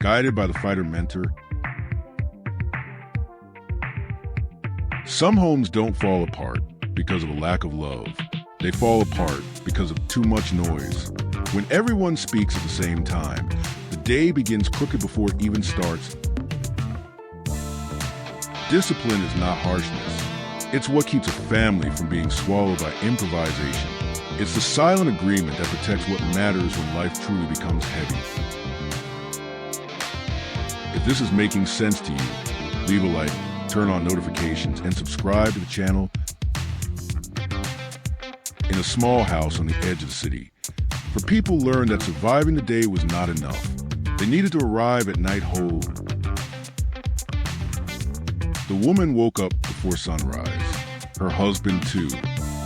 guided by the fighter mentor. Some homes don't fall apart because of a lack of love. They fall apart because of too much noise. When everyone speaks at the same time, the day begins crooked before it even starts. Discipline is not harshness. It's what keeps a family from being swallowed by improvisation. It's the silent agreement that protects what matters when life truly becomes heavy. If this is making sense to you, leave a like, turn on notifications, and subscribe to the channel. In a small house on the edge of the city, for people learned that surviving the day was not enough. They needed to arrive at night whole. The woman woke up before sunrise. Her husband, too.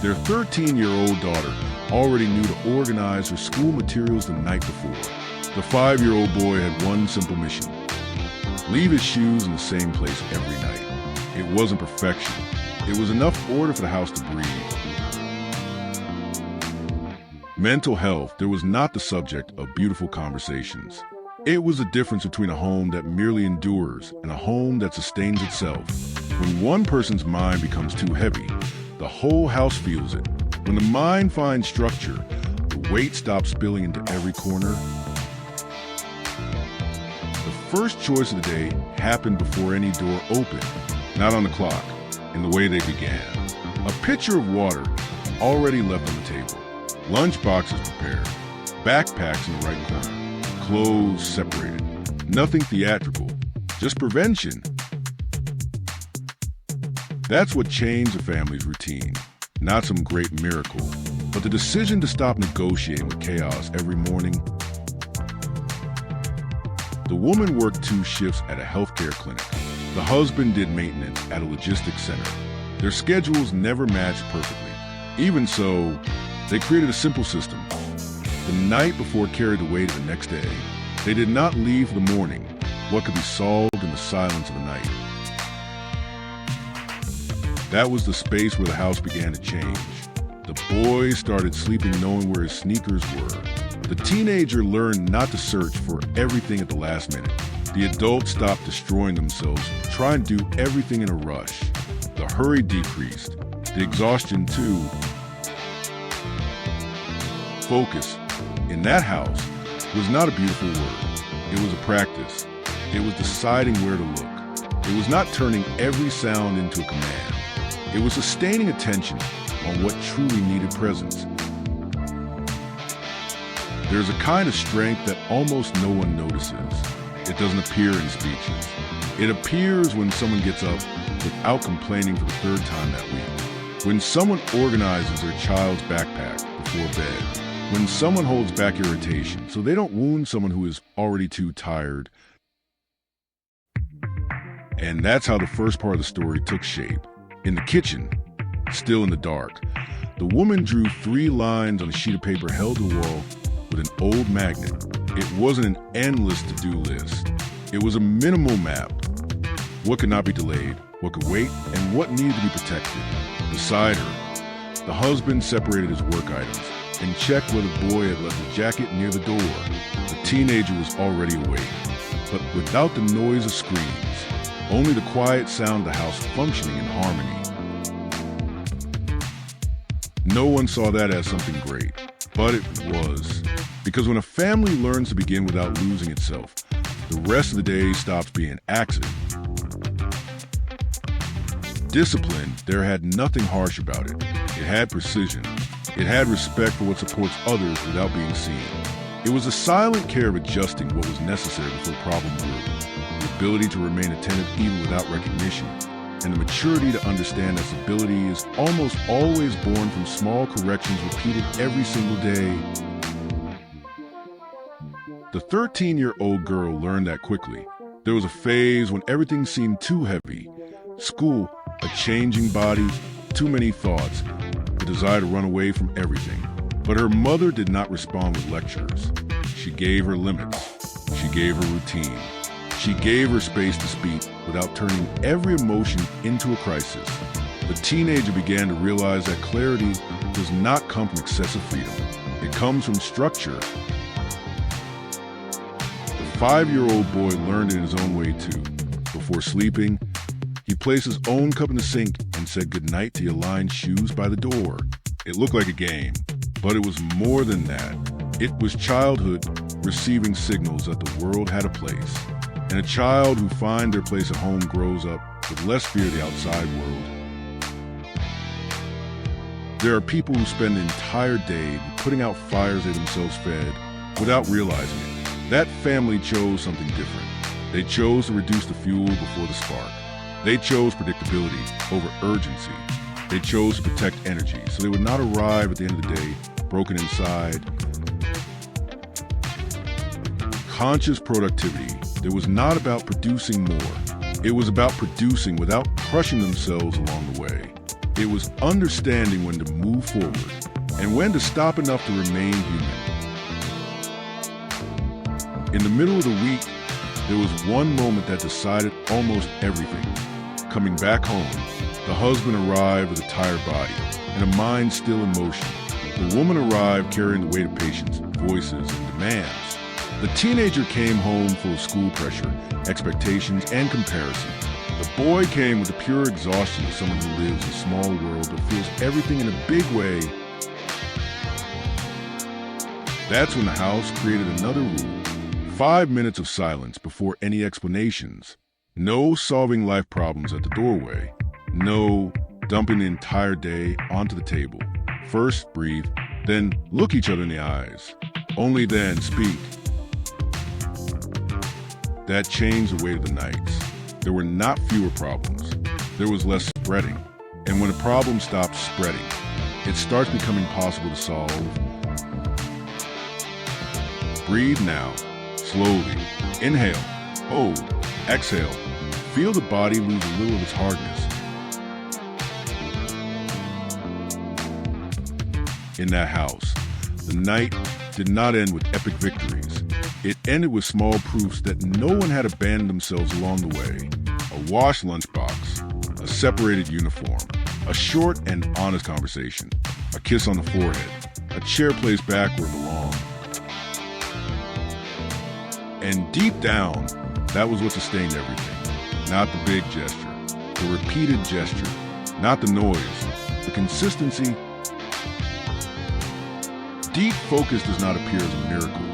Their 13-year-old daughter already knew to organize her school materials the night before. The 5-year-old boy had one simple mission: leave his shoes in the same place every night. It wasn't perfection. It was enough order for the house to breathe. Mental health, there was not the subject of beautiful conversations. It was the difference between a home that merely endures and a home that sustains itself. When one person's mind becomes too heavy, the whole house feels it. When the mind finds structure, the weight stops spilling into every corner. The first choice of the day happened before any door opened, not on the clock, in the way they began. A pitcher of water already left on the table. Lunch boxes prepared. Backpacks in the right corner. Clothes separated. Nothing theatrical, just prevention. That's what changed the family's routine. Not some great miracle, but the decision to stop negotiating with chaos every morning. The woman worked 2 shifts at a healthcare clinic. The husband did maintenance at a logistics center. Their schedules never matched perfectly. Even so, they created a simple system. The night before carried the weight of the next day. They did not leave for the morning what could be solved in the silence of the night. That was the space where the house began to change. The boy started sleeping knowing where his sneakers were. The teenager learned not to search for everything at the last minute. The adults stopped destroying themselves, trying to do everything in a rush. The hurry decreased. The exhaustion, too. Focus, in that house, was not a beautiful word. It was a practice. It was deciding where to look. It was not turning every sound into a command. It was sustaining attention on what truly needed presence. There's a kind of strength that almost no one notices. It doesn't appear in speeches. It appears when someone gets up without complaining for the 3rd time that week. When someone organizes their child's backpack before bed. When someone holds back irritation so they don't wound someone who is already too tired. And that's how the first part of the story took shape. In the kitchen, still in the dark, the woman drew 3 lines on a sheet of paper held to the wall with an old magnet. It wasn't an endless to-do list. It was a minimal map. What could not be delayed, what could wait, and what needed to be protected. Beside her, the husband separated his work items and checked whether the boy had left the jacket near the door. The teenager was already awake, but without the noise of screams, only the quiet sound of the house functioning in harmony. No one saw that as something great, but it was. Because when a family learns to begin without losing itself, the rest of the day stops being an accident. Discipline, there had nothing harsh about it. It had precision. It had respect for what supports others without being seen. It was a silent care of adjusting what was necessary before the problem grew. The ability to remain attentive even without recognition. And the maturity to understand that stability is almost always born from small corrections repeated every single day. The 13-year-old girl learned that quickly. There was a phase when everything seemed too heavy. School, a changing body, too many thoughts, the desire to run away from everything. But her mother did not respond with lectures. She gave her limits. She gave her routine. She gave her space to speak without turning every emotion into a crisis. The teenager began to realize that clarity does not come from excessive freedom. It comes from structure. The 5-year-old boy learned in his own way too. Before sleeping, he placed his own cup in the sink and said goodnight to your lined shoes by the door. It looked like a game, but it was more than that. It was childhood receiving signals that the world had a place. And a child who finds their place at home grows up with less fear of the outside world. There are people who spend the entire day putting out fires they themselves fed without realizing it. That family chose something different. They chose to reduce the fuel before the spark. They chose predictability over urgency. They chose to protect energy so they would not arrive at the end of the day broken inside. Conscious productivity that was not about producing more. It was about producing without crushing themselves along the way. It was understanding when to move forward and when to stop enough to remain human. In the middle of the week, there was one moment that decided almost everything. Coming back home, the husband arrived with a tired body and a mind still in motion. The woman arrived carrying the weight of patience, voices, and demands. The teenager came home full of school pressure, expectations, and comparison. The boy came with the pure exhaustion of someone who lives in a small world but feels everything in a big way. That's when the house created another rule. 5 minutes of silence before any explanations. No solving life problems at the doorway. No dumping the entire day onto the table. First, breathe, then look each other in the eyes. Only then speak. That changed the weight of the nights. There were not fewer problems. There was less spreading. And when a problem stops spreading, it starts becoming possible to solve. Breathe now, slowly. Inhale, hold, exhale. Feel the body lose a little of its hardness. In that house, the night did not end with epic victories. It ended with small proofs that no one had abandoned themselves along the way. A washed lunchbox, a separated uniform, a short and honest conversation, a kiss on the forehead, a chair placed back where it belonged. And deep down, that was what sustained everything. Not the big gesture, the repeated gesture, not the noise, the consistency. Deep focus does not appear as a miracle.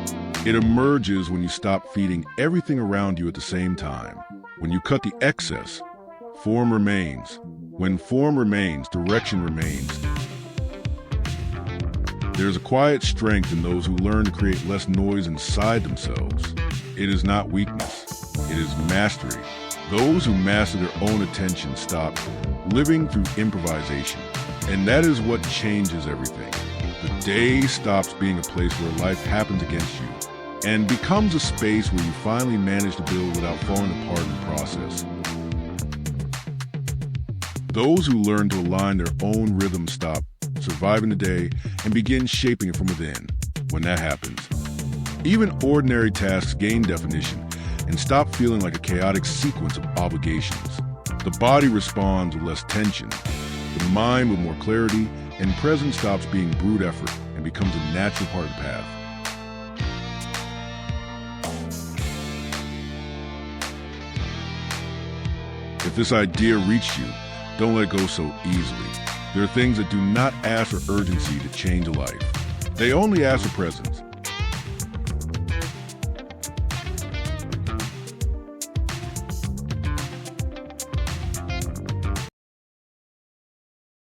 It emerges when you stop feeding everything around you at the same time. When you cut the excess, form remains. When form remains, direction remains. There's a quiet strength in those who learn to create less noise inside themselves. It is not weakness, it is mastery. Those who master their own attention stop living through improvisation. And that is what changes everything. The day stops being a place where life happens against you and becomes a space where you finally manage to build without falling apart in the process. Those who learn to align their own rhythm stop surviving the day and begin shaping it from within. When that happens, even ordinary tasks gain definition and stop feeling like a chaotic sequence of obligations. The body responds with less tension, the mind with more clarity, and presence stops being brute effort and becomes a natural part of the path. If this idea reached you, don't let it go so easily. There are things that do not ask for urgency to change a life. They only ask for presence.